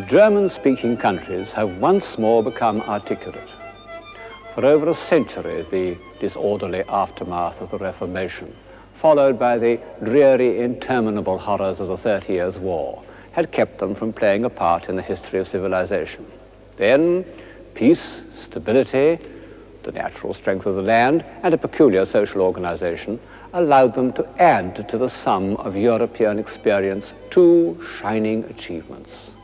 The German-speaking countries have once more become articulate. For over a century, the disorderly aftermath of the Reformation, followed by the dreary, interminable horrors of the 30 Years' War, had kept them from playing a part in the history of civilization. Then, peace, stability, the natural strength of the land, and a peculiar social organization allowed them to add to the sum of European experience two shining achievements,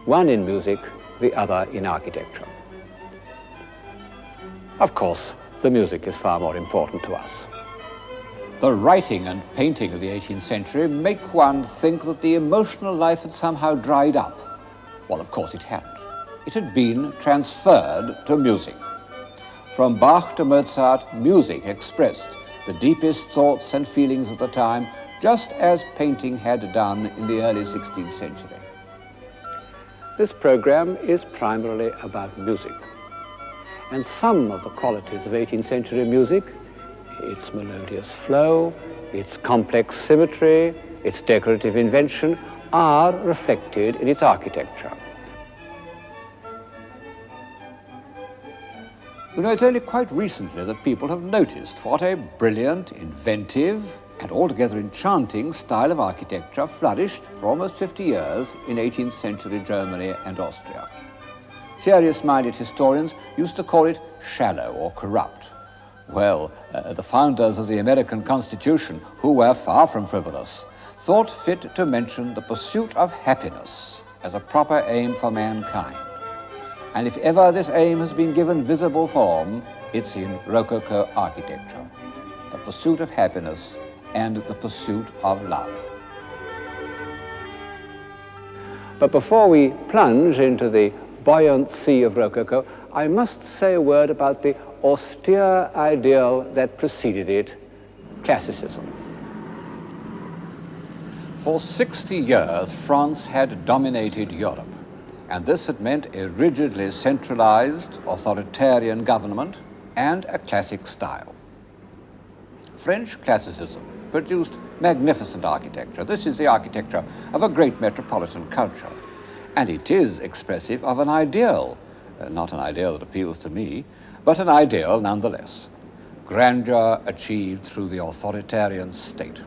one in music, the other in architecture. Of course, the music is far more important to us. The writing and painting of the 18th century make one think that the emotional life had somehow dried up. Well, of course it hadn't. It had been transferred to music. From Bach to Mozart, music expressed the deepest thoughts and feelings of the time, just as painting had done in the early 16th century. This program is primarily about music. And some of the qualities of 18th century music, its melodious flow, its complex symmetry, its decorative invention, are reflected in its architecture. You know, it's only quite recently that people have noticed what a brilliant, inventive, and altogether enchanting style of architecture flourished for almost 50 years in 18th century Germany and Austria. Serious-minded historians used to call it shallow or corrupt. Well, the founders of the American Constitution, who were far from frivolous, thought fit to mention the pursuit of happiness as a proper aim for mankind. And if ever this aim has been given visible form, it's in Rococo architecture. The pursuit of happiness and the pursuit of love. But before we plunge into the buoyant sea of Rococo, I must say a word about the austere ideal that preceded it, Classicism. For 60 years, France had dominated Europe, and this had meant a rigidly centralized, authoritarian government and a classic style. French Classicism produced magnificent architecture. This is the architecture of a great metropolitan culture, and it is expressive of an ideal, not an ideal that appeals to me, but an ideal nonetheless. Grandeur achieved through the authoritarian state.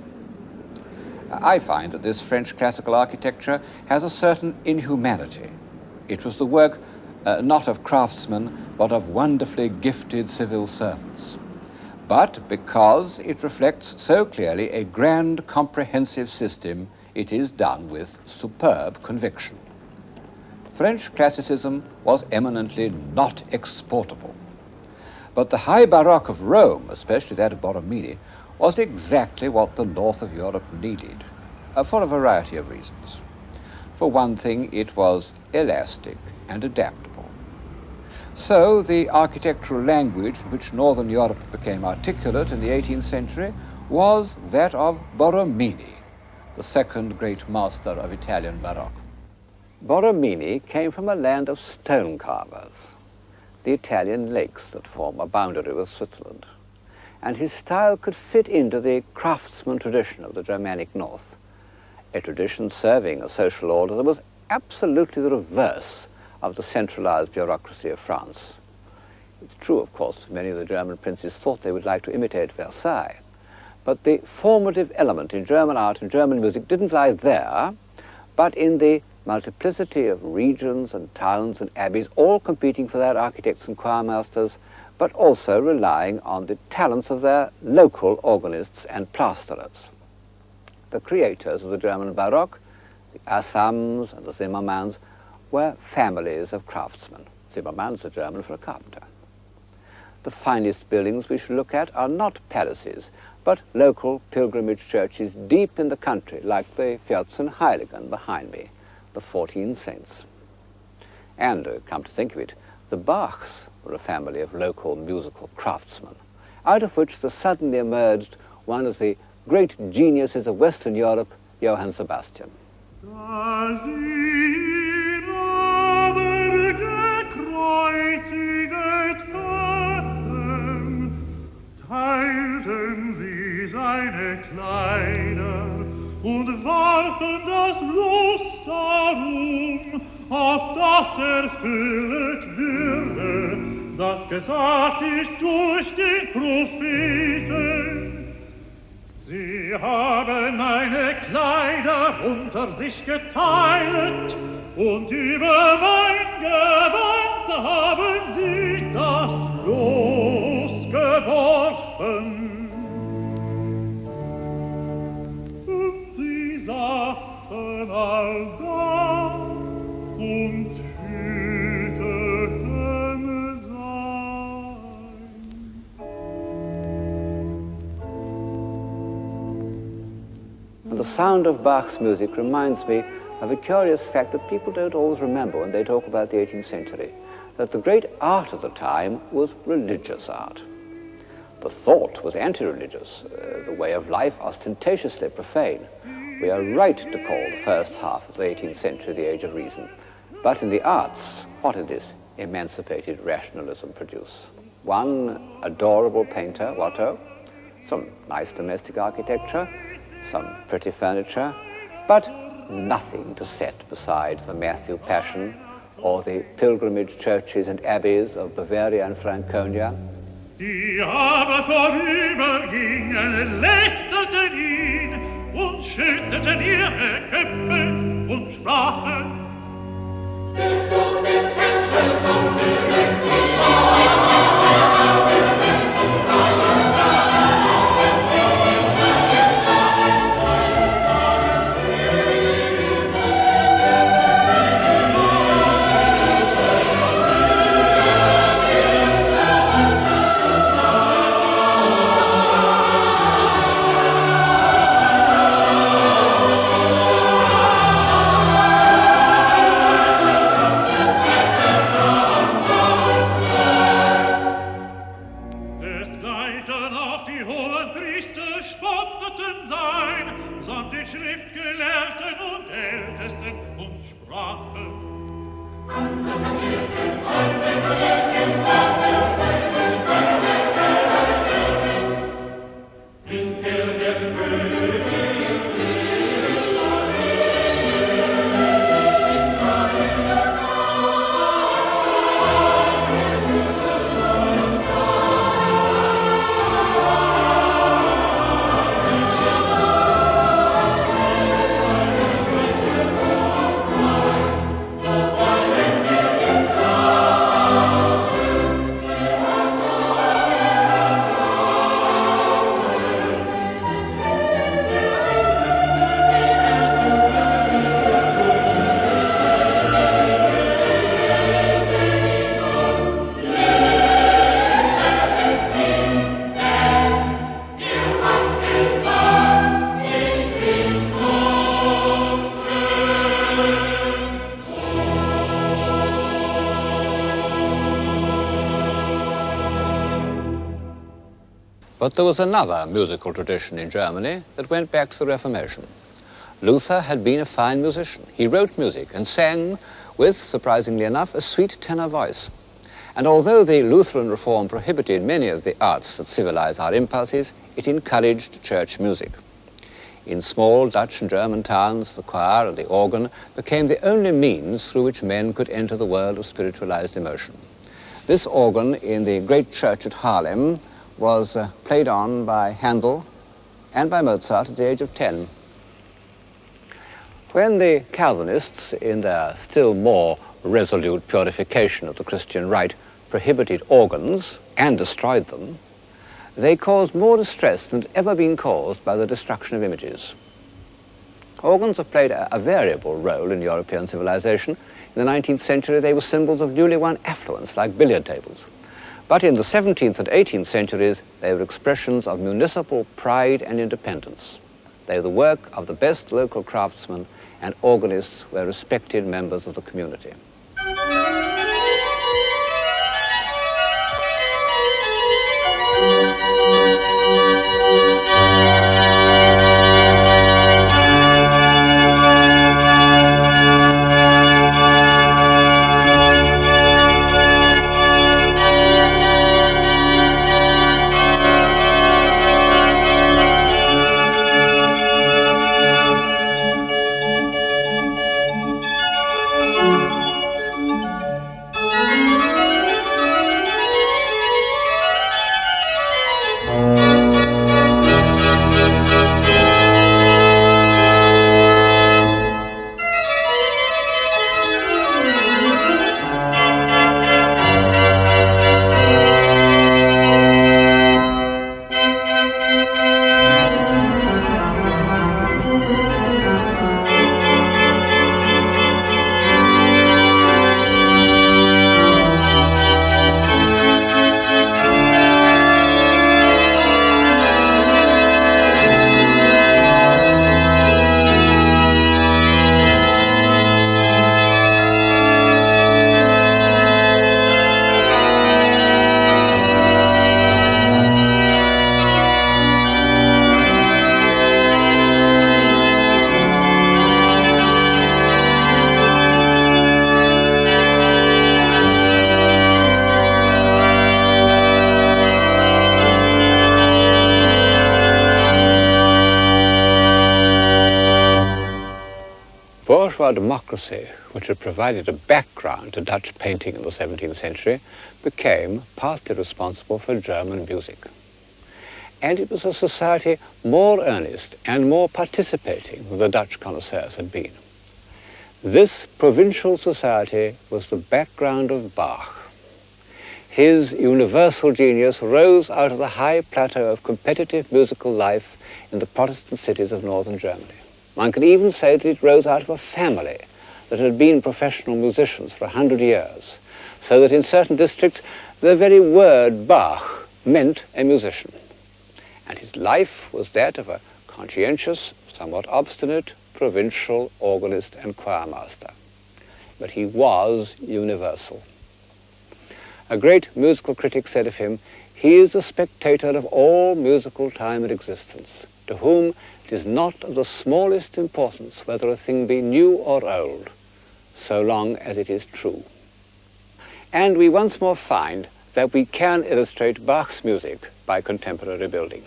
I find that this French classical architecture has a certain inhumanity. It was the work not of craftsmen, but of wonderfully gifted civil servants. But because it reflects so clearly a grand, comprehensive system, it is done with superb conviction. French Classicism was eminently not exportable. But the high Baroque of Rome, especially that of Borromini, was exactly what the north of Europe needed, for a variety of reasons. For one thing, it was elastic and adaptable. So the architectural language in which northern Europe became articulate in the 18th century was that of Borromini, the second great master of Italian Baroque. Borromini came from a land of stone carvers, the Italian lakes that form a boundary with Switzerland, and his style could fit into the craftsman tradition of the Germanic North, a tradition serving a social order that was absolutely the reverse of the centralized bureaucracy of France. It's true, of course, many of the German princes thought they would like to imitate Versailles, but the formative element in German art and German music didn't lie there, but in the multiplicity of regions and towns and abbeys, all competing for their architects and choirmasters, but also relying on the talents of their local organists and plasterers. The creators of the German Baroque, the Assams and the Zimmermanns, were families of craftsmen. Zimmermann's a German for a carpenter. The finest buildings we should look at are not palaces, but local pilgrimage churches deep in the country, like the Vierzehnheiligen behind me, the 14 saints. And, come to think of it, the Bachs were a family of local musical craftsmen, out of which there suddenly emerged one of the great geniuses of Western Europe, Johann Sebastian. Teilten sie seine Kleider und warfen das Los darum, auf das erfüllet würde, das gesagt ist durch den Propheten. Sie haben meine Kleider unter sich geteilt und über mein Gewand haben sie das Los geworfen. Und sie saßen all da und hüteten sein. The sound of Bach's music reminds me of a curious fact that people don't always remember when they talk about the 18th century, that the great art of the time was religious art. The thought was anti-religious, the way of life ostentatiously profane. We are right to call the first half of the 18th century the Age of Reason. But in the arts, what did this emancipated rationalism produce? One adorable painter, Watteau, some nice domestic architecture, some pretty furniture, but nothing to set beside the Matthew Passion or the pilgrimage churches and abbeys of Bavaria and Franconia. Die aber vorübergingen, lästerten ihn und schütteten ihre Köpfe und sprachen: Bildung im Tempel Gottes ist die But there was another musical tradition in Germany that went back to the Reformation. Luther had been a fine musician. He wrote music and sang with, surprisingly enough, a sweet tenor voice. And although the Lutheran reform prohibited many of the arts that civilize our impulses, it encouraged church music. In small Dutch and German towns, the choir and the organ became the only means through which men could enter the world of spiritualized emotion. This organ in the great church at Haarlem was played on by Handel and by Mozart at the age of 10. When the Calvinists, in their still more resolute purification of the Christian rite, prohibited organs and destroyed them, they caused more distress than had ever been caused by the destruction of images. Organs have played a variable role in European civilization. In the 19th century, they were symbols of newly won affluence, like billiard tables. But in the 17th and 18th centuries, they were expressions of municipal pride and independence. They were the work of the best local craftsmen, and organists were respected members of the community. bourgeois democracy, which had provided a background to Dutch painting in the 17th century, became partly responsible for German music. And it was a society more earnest and more participating than the Dutch connoisseurs had been. This provincial society was the background of Bach. His universal genius rose out of the high plateau of competitive musical life in the Protestant cities of northern Germany. One can even say that it rose out of a family that had been professional musicians for 100 years, so that in certain districts the very word Bach meant a musician. And his life was that of a conscientious, somewhat obstinate, provincial organist and choirmaster. But he was universal. A great musical critic said of him, "He is a spectator of all musical time and existence, to whom it is not of the smallest importance whether a thing be new or old, so long as it is true." And we once more find that we can illustrate Bach's music by contemporary building.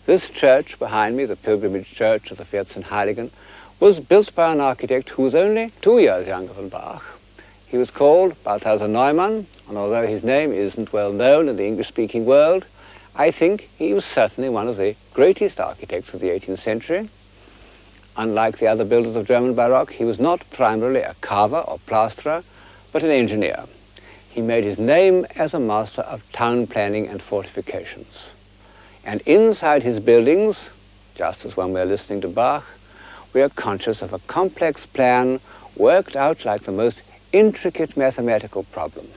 This church behind me, the pilgrimage church of the Vierzehnheiligen, was built by an architect who was only 2 years younger than Bach. He was called Balthasar Neumann, and although his name isn't well known in the English-speaking world, I think he was certainly one of the greatest architects of the 18th century. Unlike the other builders of German Baroque, he was not primarily a carver or plasterer, but an engineer. He made his name as a master of town planning and fortifications. And inside his buildings, just as when we're listening to Bach, we are conscious of a complex plan worked out like the most intricate mathematical problem.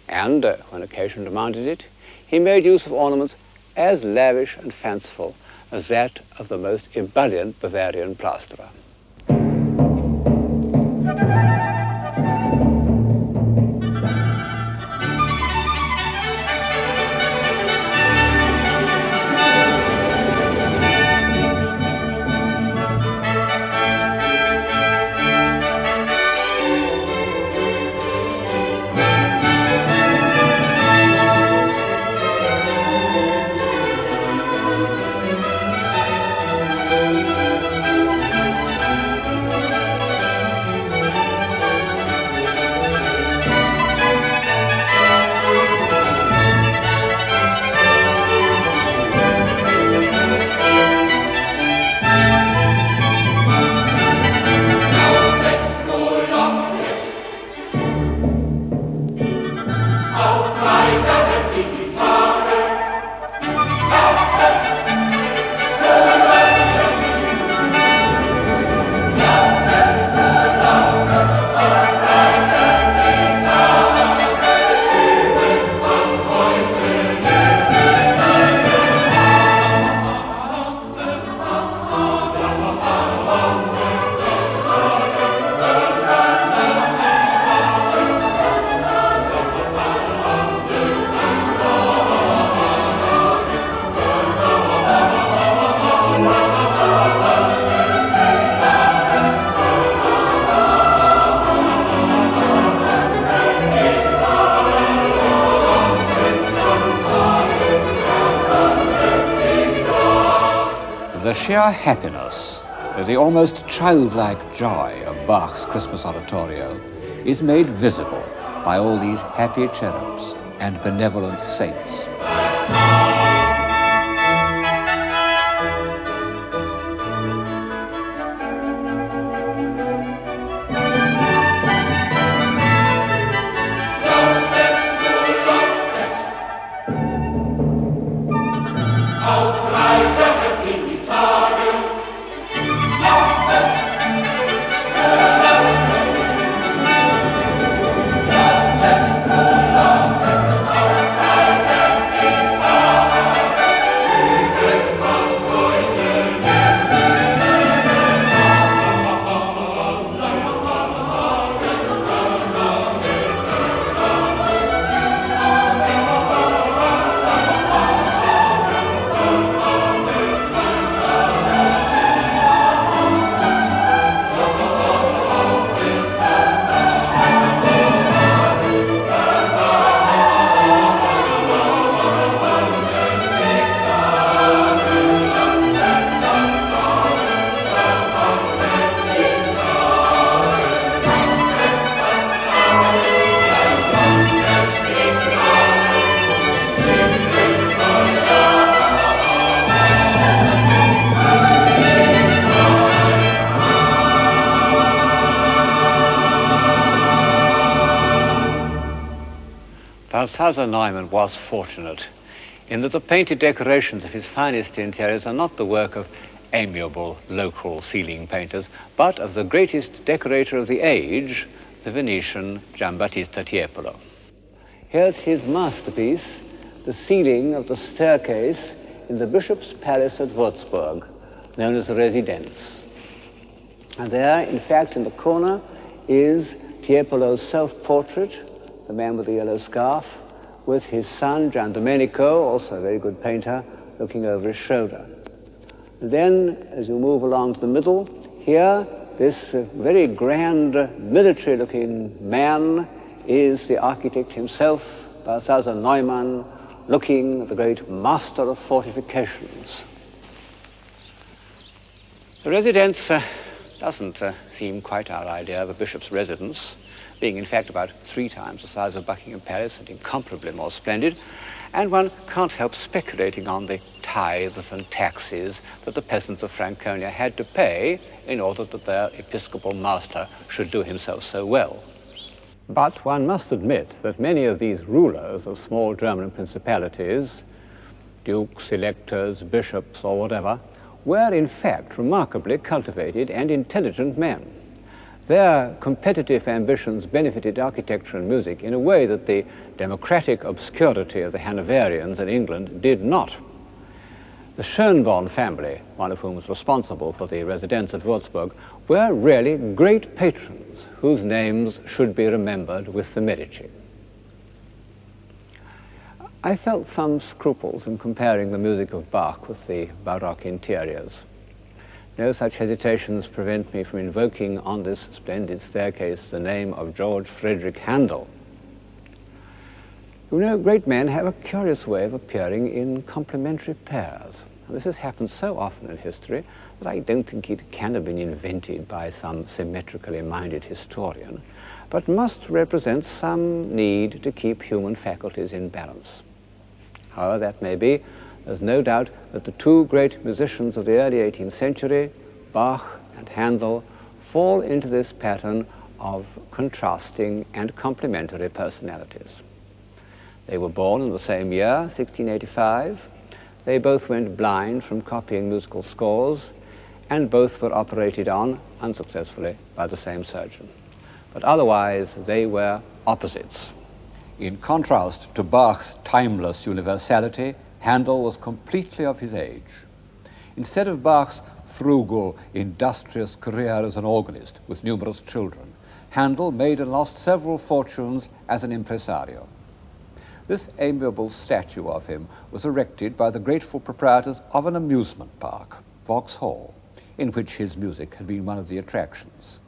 And, when occasion demanded it, he made use of ornaments as lavish and fanciful as that of the most ebullient Bavarian plasterer. The sheer happiness, the almost childlike joy of Bach's Christmas oratorio is made visible by all these happy cherubs and benevolent saints. Balthasar Neumann was fortunate in that the painted decorations of his finest interiors are not the work of amiable local ceiling painters, but of the greatest decorator of the age, the Venetian Giambattista Tiepolo. Here's his masterpiece, the ceiling of the staircase in the Bishop's Palace at Würzburg, known as the Residence. And there, in fact, in the corner, is Tiepolo's self-portrait, the man with the yellow scarf, with his son, Gian Domenico, also a very good painter, looking over his shoulder. And then, as you move along to the middle, here, this very grand military-looking man is the architect himself, Balthasar Neumann, looking at the great master of fortifications. The Residence doesn't seem quite our idea of a bishop's residence, being in fact about 3 times the size of Buckingham Palace and incomparably more splendid, and one can't help speculating on the tithes and taxes that the peasants of Franconia had to pay in order that their episcopal master should do himself so well. But one must admit that many of these rulers of small German principalities, dukes, electors, bishops, or whatever, were in fact remarkably cultivated and intelligent men. Their competitive ambitions benefited architecture and music in a way that the democratic obscurity of the Hanoverians in England did not. The Schönborn family, one of whom was responsible for the residence at Würzburg, were really great patrons whose names should be remembered with the Medici. I felt some scruples in comparing the music of Bach with the Baroque interiors. No such hesitations prevent me from invoking on this splendid staircase the name of George Friedrich Handel. You know, great men have a curious way of appearing in complementary pairs. This has happened so often in history that I don't think it can have been invented by some symmetrically minded historian, but must represent some need to keep human faculties in balance. However that may be, there's no doubt that the 2 great musicians of the early 18th century, Bach and Handel, fall into this pattern of contrasting and complementary personalities. They were born in the same year, 1685. They both went blind from copying musical scores, and both were operated on, unsuccessfully, by the same surgeon. But otherwise, they were opposites. In contrast to Bach's timeless universality, Handel was completely of his age. Instead of Bach's frugal, industrious career as an organist with numerous children, Handel made and lost several fortunes as an impresario. This amiable statue of him was erected by the grateful proprietors of an amusement park, Vauxhall, in which his music had been one of the attractions.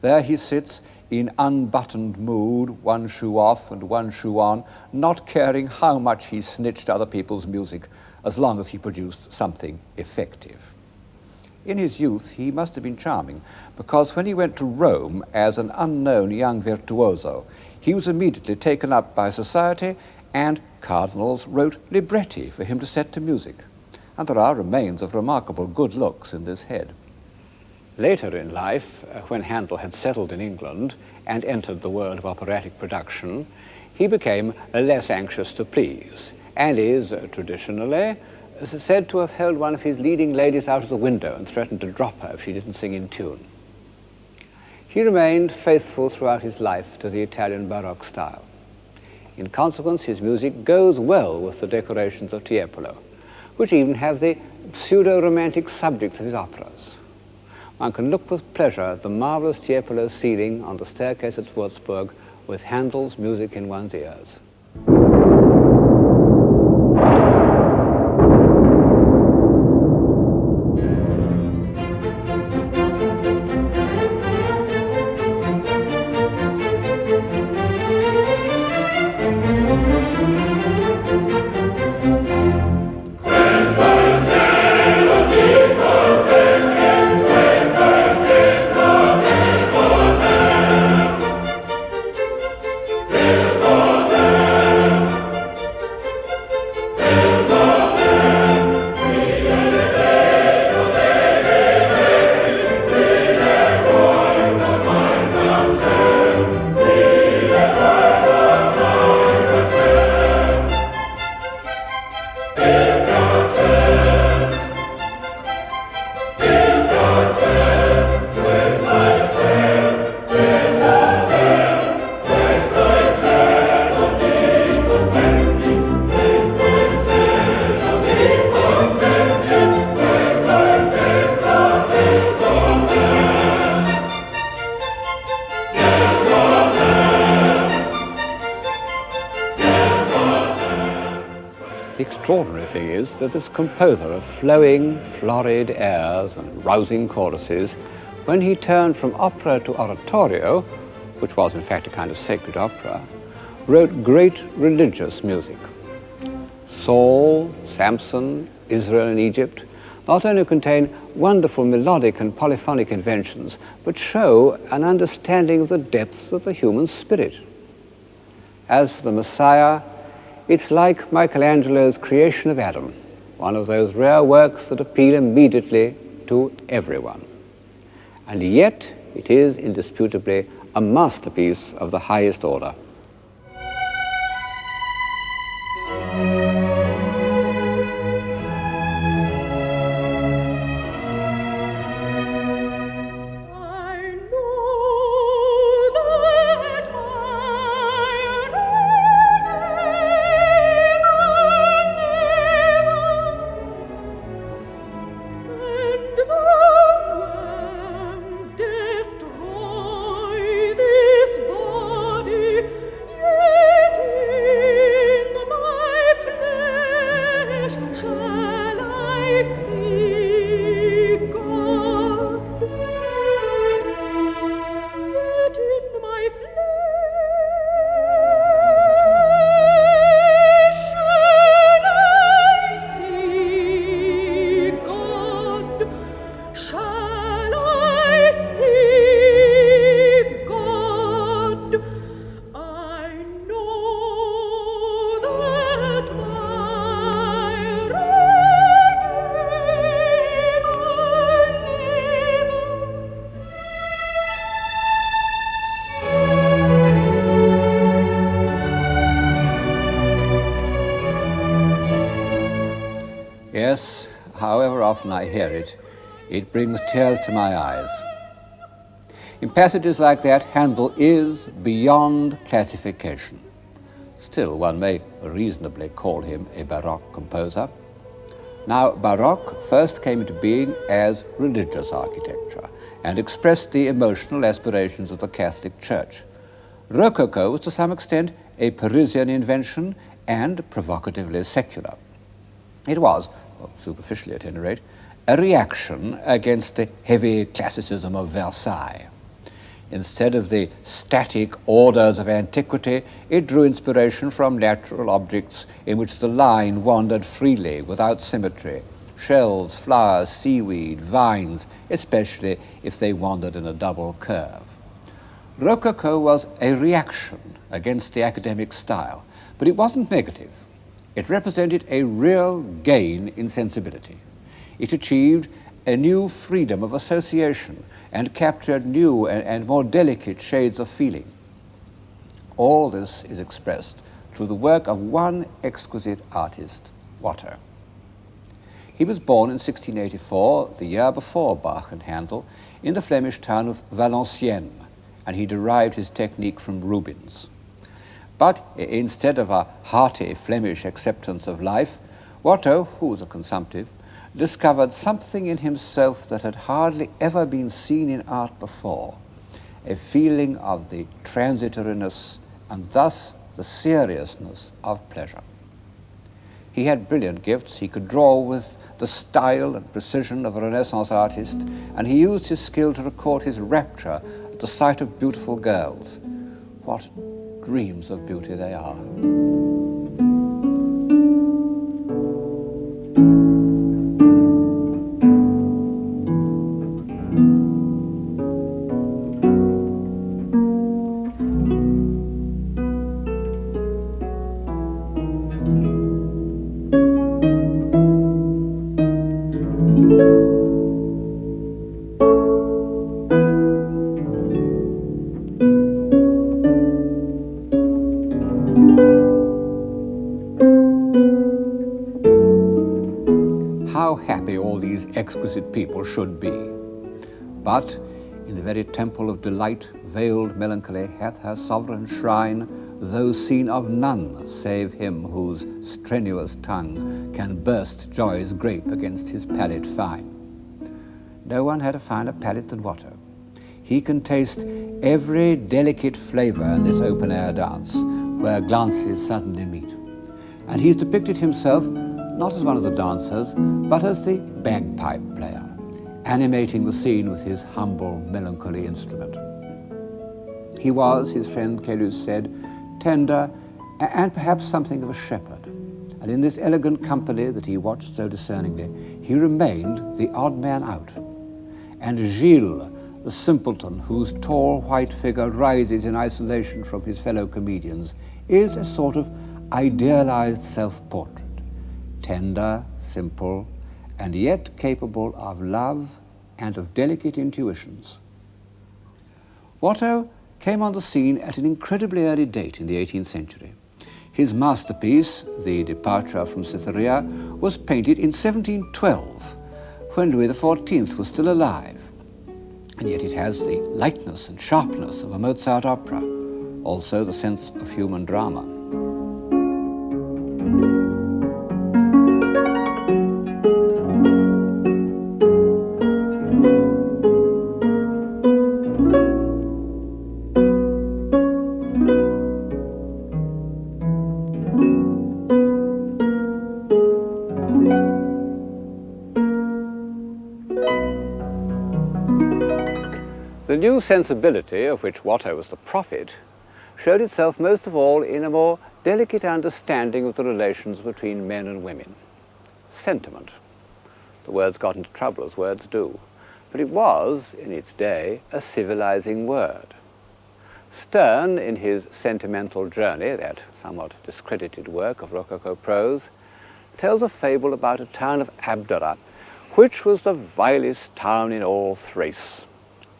There he sits in unbuttoned mood, one shoe off and one shoe on, not caring how much he snitched other people's music, as long as he produced something effective. In his youth, he must have been charming, because when he went to Rome as an unknown young virtuoso, he was immediately taken up by society, and cardinals wrote libretti for him to set to music. And there are remains of remarkable good looks in this head. Later in life, when Handel had settled in England and entered the world of operatic production, he became less anxious to please, and is traditionally said to have held one of his leading ladies out of the window and threatened to drop her if she didn't sing in tune. He remained faithful throughout his life to the Italian Baroque style. In consequence, his music goes well with the decorations of Tiepolo, which even have the pseudo-romantic subjects of his operas. One can look with pleasure at the marvelous Tiepolo ceiling on the staircase at Würzburg with Handel's music in one's ears. Till The extraordinary thing is that this composer of flowing, florid airs and rousing choruses, when he turned from opera to oratorio, which was in fact a kind of sacred opera, wrote great religious music. Saul, Samson, Israel and Egypt not only contain wonderful melodic and polyphonic inventions, but show an understanding of the depths of the human spirit. As for the Messiah, it's like Michelangelo's creation of Adam, one of those rare works that appeal immediately to everyone. And yet, it is indisputably a masterpiece of the highest order. Yes, however often I hear it, it brings tears to my eyes. In passages like that, Handel is beyond classification. Still, one may reasonably call him a Baroque composer. Now, Baroque first came into being as religious architecture and expressed the emotional aspirations of the Catholic Church. Rococo was to some extent a Parisian invention and provocatively secular. It was, well, superficially at any rate, a reaction against the heavy classicism of Versailles. Instead of the static orders of antiquity, it drew inspiration from natural objects in which the line wandered freely without symmetry. Shells, flowers, seaweed, vines, especially if they wandered in a double curve. Rococo was a reaction against the academic style, but it wasn't negative. It represented a real gain in sensibility. It achieved a new freedom of association and captured new and more delicate shades of feeling. All this is expressed through the work of one exquisite artist, Watteau. He was born in 1684, the year before Bach and Handel, in the Flemish town of Valenciennes, and he derived his technique from Rubens. But instead of a hearty Flemish acceptance of life, Watteau, who was a consumptive, discovered something in himself that had hardly ever been seen in art before, a feeling of the transitoriness and thus the seriousness of pleasure. He had brilliant gifts. He could draw with the style and precision of a Renaissance artist, and he used his skill to record his rapture at the sight of beautiful girls. What dreams of beauty they are. Exquisite people should be. But in the very temple of delight, veiled melancholy hath her sovereign shrine those seen of none save him whose strenuous tongue can burst joy's grape against his palate fine. No one had a finer palate than Watteau. He can taste every delicate flavor in this open-air dance where glances suddenly meet. and he's depicted himself not as one of the dancers, but as the bagpipe player, animating the scene with his humble, melancholy instrument. He was, his friend Caylus said, tender and perhaps something of a shepherd, and in this elegant company that he watched so discerningly, he remained the odd man out. And Gilles, the simpleton whose tall white figure rises in isolation from his fellow comedians, is a sort of idealized self-portrait, tender, simple, and yet capable of love and of delicate intuitions. Watteau came on the scene at an incredibly early date in the 18th century. His masterpiece, The Departure from Cytherea, was painted in 1712, when Louis XIV was still alive, and yet it has the lightness and sharpness of a Mozart opera, also the sense of human drama. The new sensibility, of which Watteau was the prophet, showed itself most of all in a more delicate understanding of the relations between men and women. Sentiment. The words got into trouble, as words do, but it was, in its day, a civilizing word. Sterne, in his Sentimental Journey, that somewhat discredited work of Rococo prose, tells a fable about a town of Abdera, which was the vilest town in all Thrace.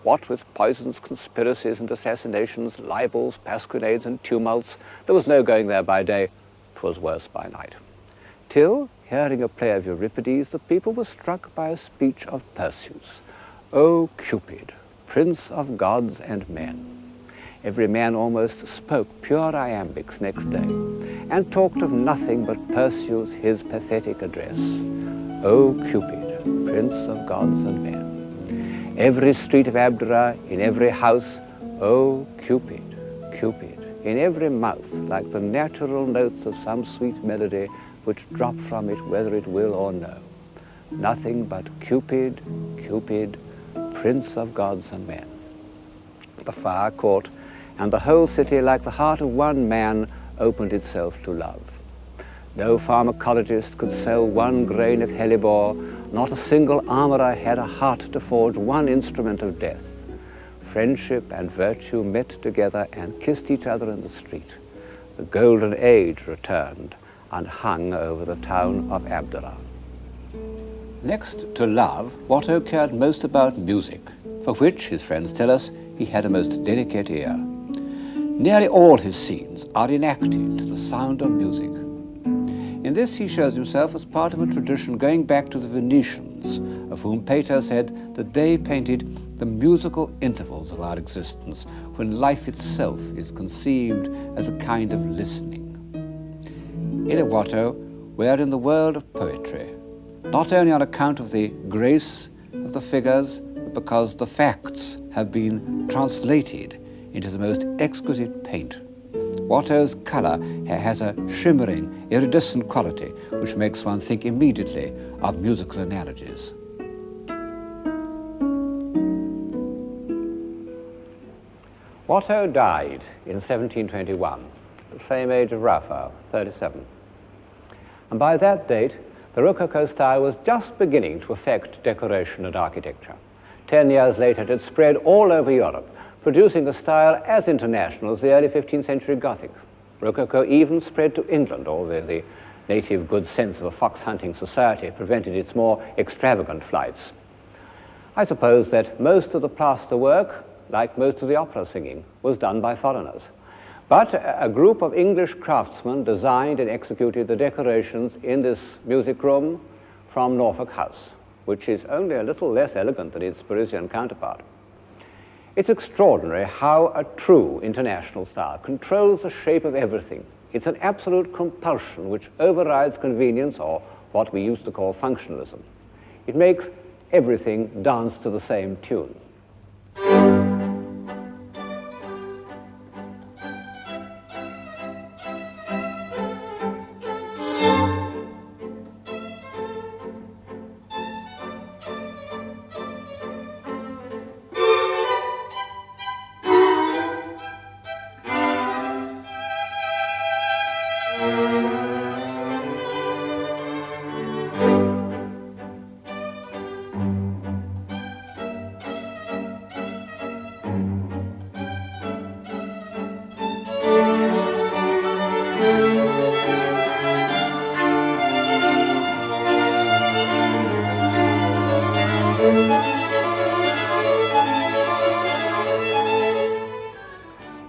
What with poisons, conspiracies and assassinations, libels, pasquinades and tumults, there was no going there by day, 'twas worse by night. Till, hearing a play of Euripides, the people were struck by a speech of Perseus. O Cupid, prince of gods and men. Every man almost spoke pure iambics next day, and talked of nothing but Perseus, his pathetic address. O Cupid, prince of gods and men. Every street of Abdera, in every house, O Cupid, Cupid, in every mouth, like the natural notes of some sweet melody which drop from it whether it will or no. Nothing but Cupid, Cupid, prince of gods and men. The fire caught, and the whole city, like the heart of one man, opened itself to love. No pharmacologist could sell one grain of hellebore, not a single armorer had a heart to forge one instrument of death. Friendship and virtue met together and kissed each other in the street. The golden age returned and hung over the town of Abdera. Next to love, Watteau cared most about music, for which, his friends tell us, he had a most delicate ear. Nearly all his scenes are enacted to the sound of music. In this he shows himself as part of a tradition going back to the Venetians, of whom Pater said that they painted the musical intervals of our existence, when life itself is conceived as a kind of listening. In a Watteau, we are in the world of poetry, not only on account of the grace of the figures, but because the facts have been translated into the most exquisite paint. Watteau's colour has a shimmering, iridescent quality which makes one think immediately of musical analogies. Watteau died in 1721, the same age of Raphael, 37. And by that date, the Rococo style was just beginning to affect decoration and architecture. 10 years later, it had spread all over Europe, producing a style as international as the early 15th century Gothic. Rococo even spread to England, although the native good sense of a fox-hunting society prevented its more extravagant flights. I suppose that most of the plaster work, like most of the opera singing, was done by foreigners. But a group of English craftsmen designed and executed the decorations in this music room from Norfolk House, which is only a little less elegant than its Parisian counterpart. It's extraordinary how a true international style controls the shape of everything. It's an absolute compulsion which overrides convenience, or what we used to call functionalism. It makes everything dance to the same tune.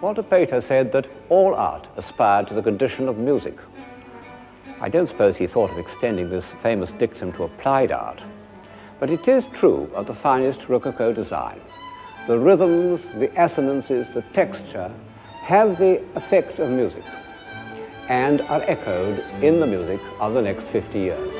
Walter Pater said that all art aspired to the condition of music. I don't suppose he thought of extending this famous dictum to applied art, but it is true of the finest Rococo design. The rhythms, the assonances, the texture have the effect of music and are echoed in the music of the next 50 years.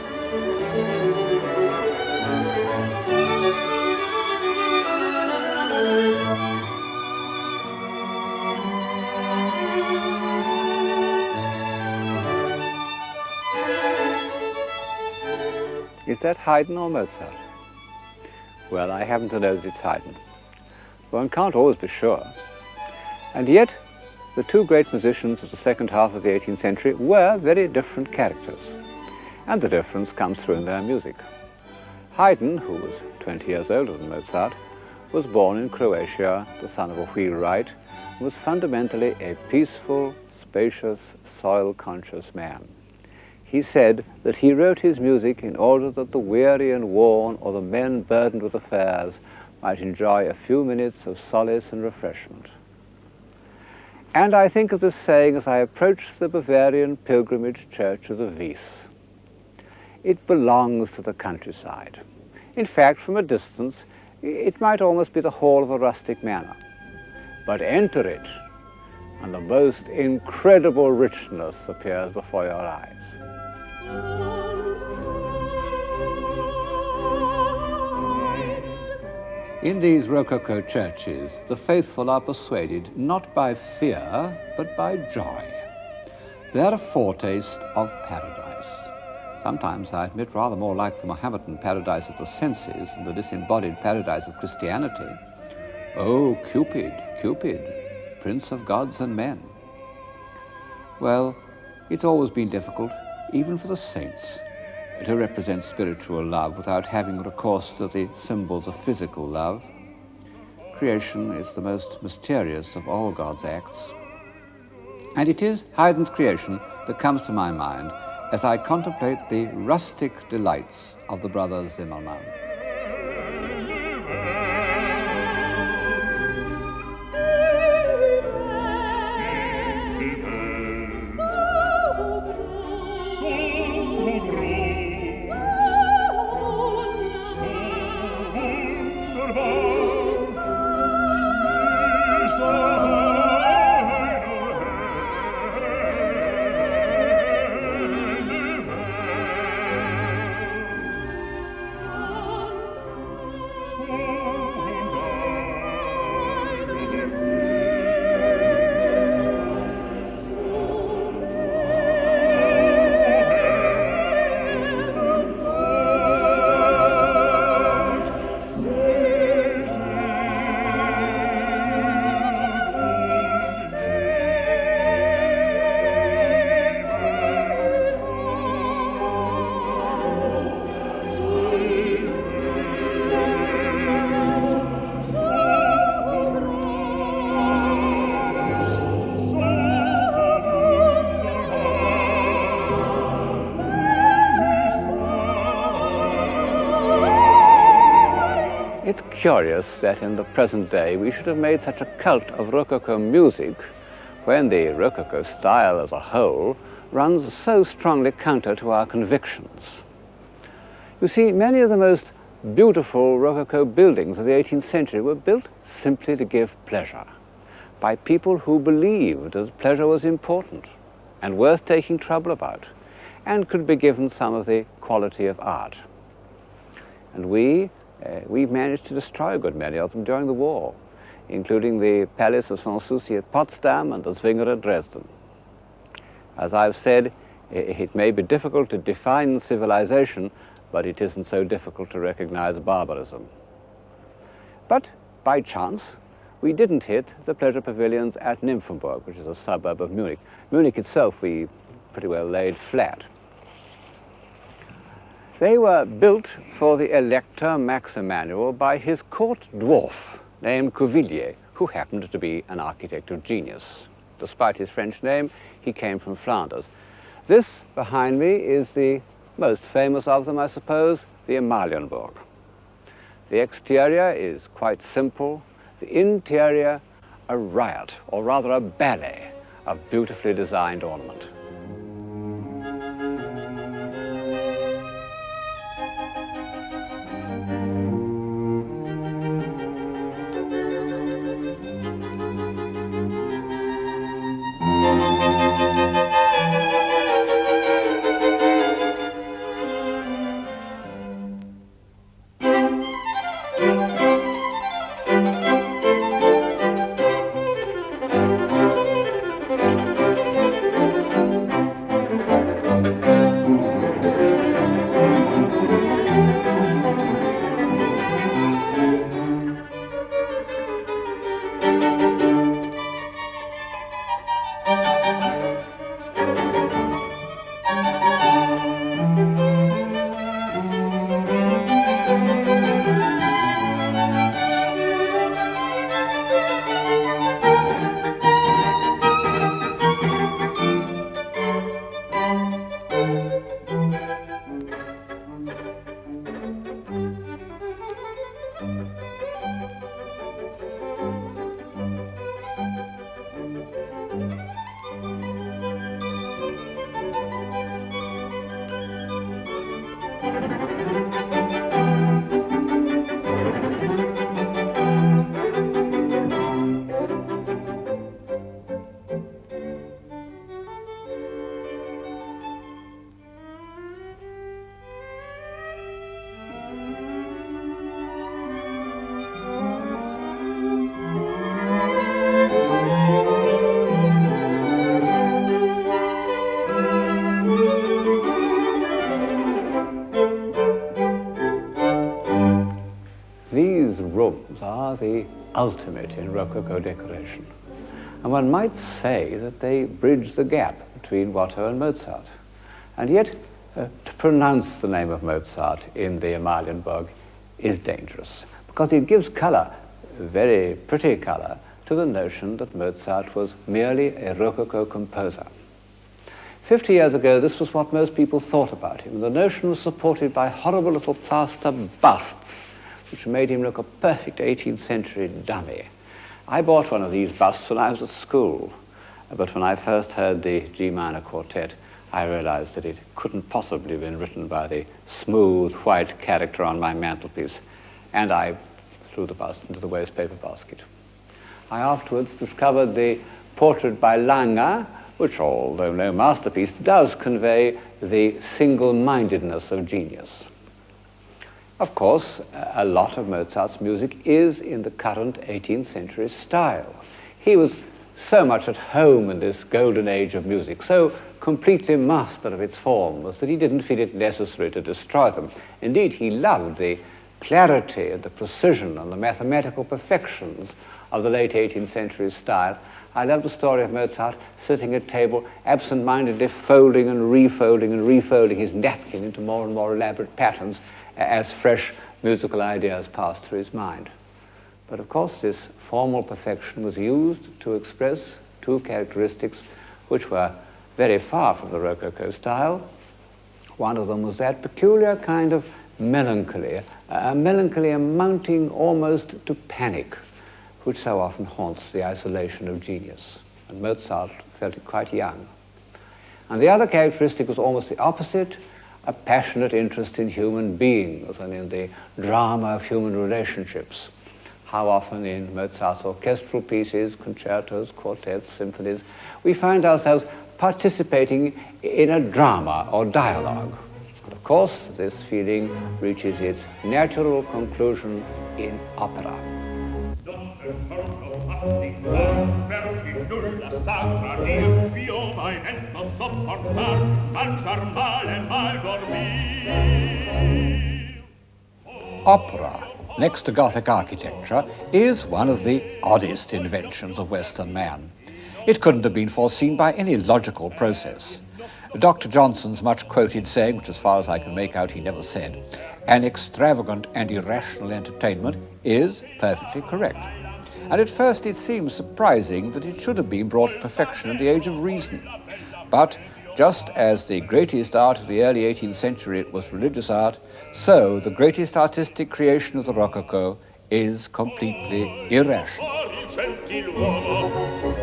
Is that Haydn or Mozart? Well, I happen to know that it's Haydn. One can't always be sure. And yet, the two great musicians of the second half of the 18th century were very different characters. And the difference comes through in their music. Haydn, who was 20 years older than Mozart, was born in Croatia, the son of a wheelwright, and was fundamentally a peaceful, spacious, soil-conscious man. He said that he wrote his music in order that the weary and worn or the men burdened with affairs might enjoy a few minutes of solace and refreshment. And I think of this saying as I approach the Bavarian pilgrimage church of the Wies. It belongs to the countryside. In fact, from a distance, it might almost be the hall of a rustic manor. But enter it, and the most incredible richness appears before your eyes. In these Rococo churches, the faithful are persuaded not by fear, but by joy. They're a foretaste of paradise. Sometimes, I admit, rather more like the Mohammedan paradise of the senses than the disembodied paradise of Christianity. Oh, Cupid, Cupid, prince of gods and men. Well, it's always been difficult, even for the saints, to represent spiritual love without having recourse to the symbols of physical love. Creation is the most mysterious of all God's acts. And it is Haydn's creation that comes to my mind as I contemplate the rustic delights of the brothers Zimmermann. It's curious that in the present day we should have made such a cult of Rococo music when the Rococo style as a whole runs so strongly counter to our convictions. You see, many of the most beautiful Rococo buildings of the 18th century were built simply to give pleasure by people who believed that pleasure was important and worth taking trouble about and could be given some of the quality of art. And we've managed to destroy a good many of them during the war, including the Palace of Sanssouci at Potsdam and the Zwinger at Dresden. As I've said, it may be difficult to define civilization, but it isn't so difficult to recognize barbarism. But by chance, we didn't hit the pleasure pavilions at Nymphenburg, which is a suburb of Munich. Munich itself we pretty well laid flat. They were built for the Elector Max Emanuel by his court dwarf named Cuvillier, who happened to be an architect of genius. Despite his French name, he came from Flanders. This behind me is the most famous of them, I suppose, the Amalienburg. The exterior is quite simple. The interior a riot, or rather a ballet, of beautifully designed ornament. Are the ultimate in Rococo decoration. And one might say that they bridge the gap between Watteau and Mozart. And yet, to pronounce the name of Mozart in the Amalienburg is dangerous, because it gives color, very pretty color, to the notion that Mozart was merely a Rococo composer. 50 years ago, this was what most people thought about him. The notion was supported by horrible little plaster busts, which made him look a perfect 18th century dummy. I bought one of these busts when I was at school, but when I first heard the G minor quartet, I realized that it couldn't possibly have been written by the smooth white character on my mantelpiece, and I threw the bust into the waste paper basket. I afterwards discovered the portrait by Lange, which, although no masterpiece, does convey the single-mindedness of genius. Of course, a lot of Mozart's music is in the current 18th century style. He was so much at home in this golden age of music, so completely master of its forms, that he didn't feel it necessary to destroy them. Indeed, he loved the clarity and the precision and the mathematical perfections of the late 18th century style. I love the story of Mozart sitting at table, absent-mindedly folding and refolding his napkin into more and more elaborate patterns as fresh musical ideas passed through his mind. But of course, this formal perfection was used to express two characteristics which were very far from the Rococo style. One of them was that peculiar kind of melancholy, a melancholy amounting almost to panic, which so often haunts the isolation of genius. And Mozart felt it quite young. And the other characteristic was almost the opposite, a passionate interest in human beings and in the drama of human relationships. How often in Mozart's orchestral pieces, concertos, quartets, symphonies, we find ourselves participating in a drama or dialogue. And of course, this feeling reaches its natural conclusion in opera. Opera, next to Gothic architecture, is one of the oddest inventions of Western man. It couldn't have been foreseen by any logical process. Dr. Johnson's much-quoted saying, which as far as I can make out he never said, "An extravagant and irrational entertainment," is perfectly correct. And at first it seems surprising that it should have been brought to perfection in the age of reason. But just as the greatest art of the early 18th century was religious art, so the greatest artistic creation of the Rococo is completely irrational. gentiluomo,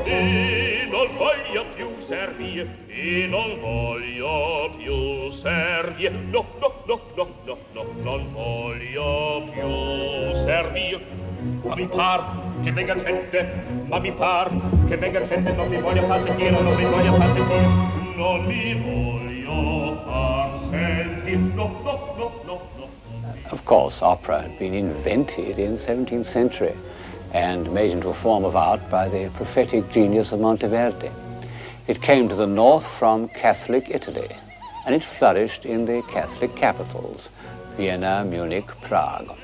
e non voglio più servire, e non voglio più servire, no, no, no, no, no, no, non voglio più servire. Ma mi par che venga gente, ma mi par che venga gente, non mi voglio far sentire, non mi voglio far sentire, non mi voglio far sentire, no, no, no, no, no. Of course, opera had been invented in the 17th century and made into a form of art by the prophetic genius of Monteverdi. It came to the north from Catholic Italy, and it flourished in the Catholic capitals, Vienna, Munich, Prague.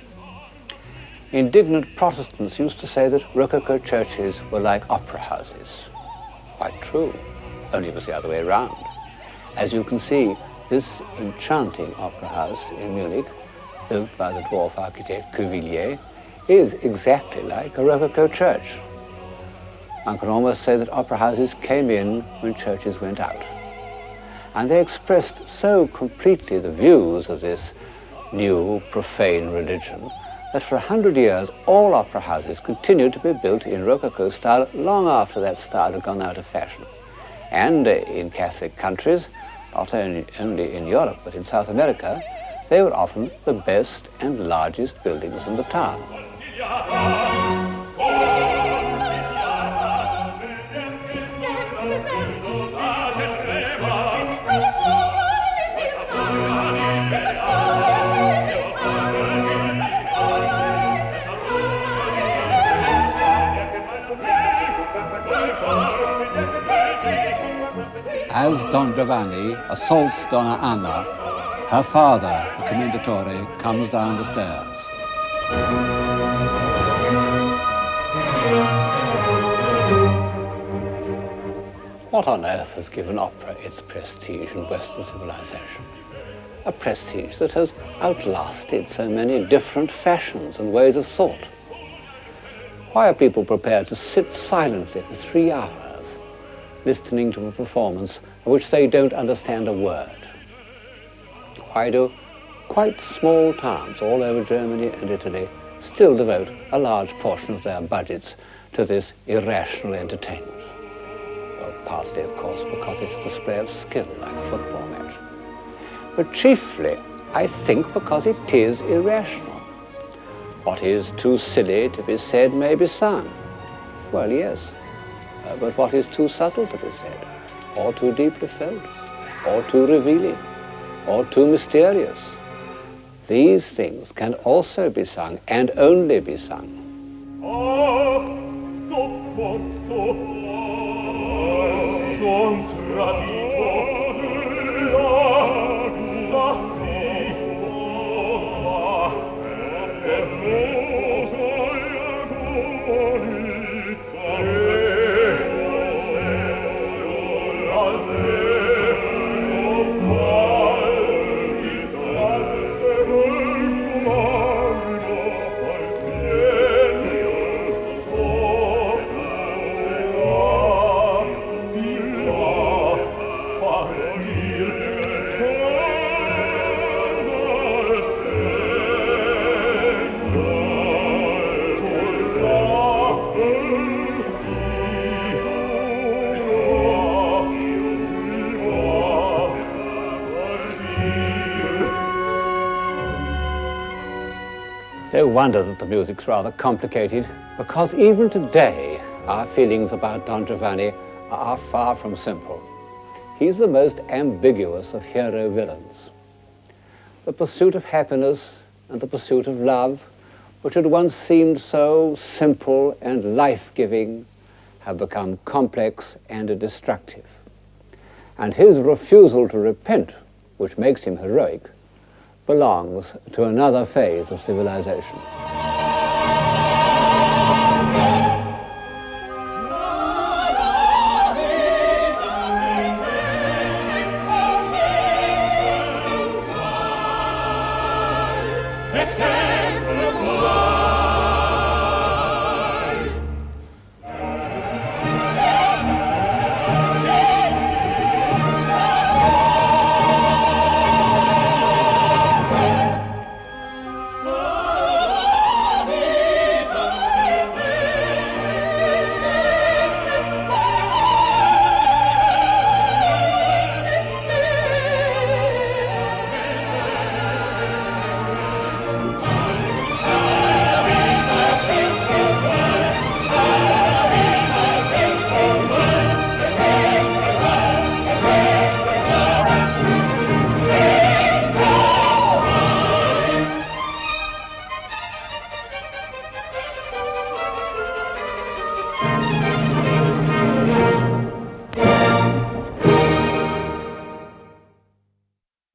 Indignant Protestants used to say that Rococo churches were like opera houses. Quite true, only it was the other way around. As you can see, this enchanting opera house in Munich, built by the dwarf architect Cuvillier, is exactly like a Rococo church. One can almost say that opera houses came in when churches went out. And they expressed so completely the views of this new profane religion that for 100 years all opera houses continued to be built in Rococo style long after that style had gone out of fashion. And in Catholic countries, not only in Europe but in South America, they were often the best and largest buildings in the town. As Don Giovanni assaults Donna Anna, her father, the commendatore, comes down the stairs. What on earth has given opera its prestige in Western civilization? A prestige that has outlasted so many different fashions and ways of thought. Why are people prepared to sit silently for 3 hours, listening to a performance of which they don't understand a word? Why do quite small towns all over Germany and Italy still devote a large portion of their budgets to this irrational entertainment? Well, partly, of course, because it's a display of skill, like a football match. But chiefly, I think, because it is irrational. What is too silly to be said may be sung. Well, yes, but what is too subtle to be said, or too deeply felt, or too revealing, or too mysterious? These things can also be sung, and only be sung. No wonder that the music's rather complicated, because even today our feelings about Don Giovanni are far from simple. He's the most ambiguous of hero villains. The pursuit of happiness and the pursuit of love, which had once seemed so simple and life-giving, have become complex and destructive. And his refusal to repent, which makes him heroic, belongs to another phase of civilization. Yes, sir.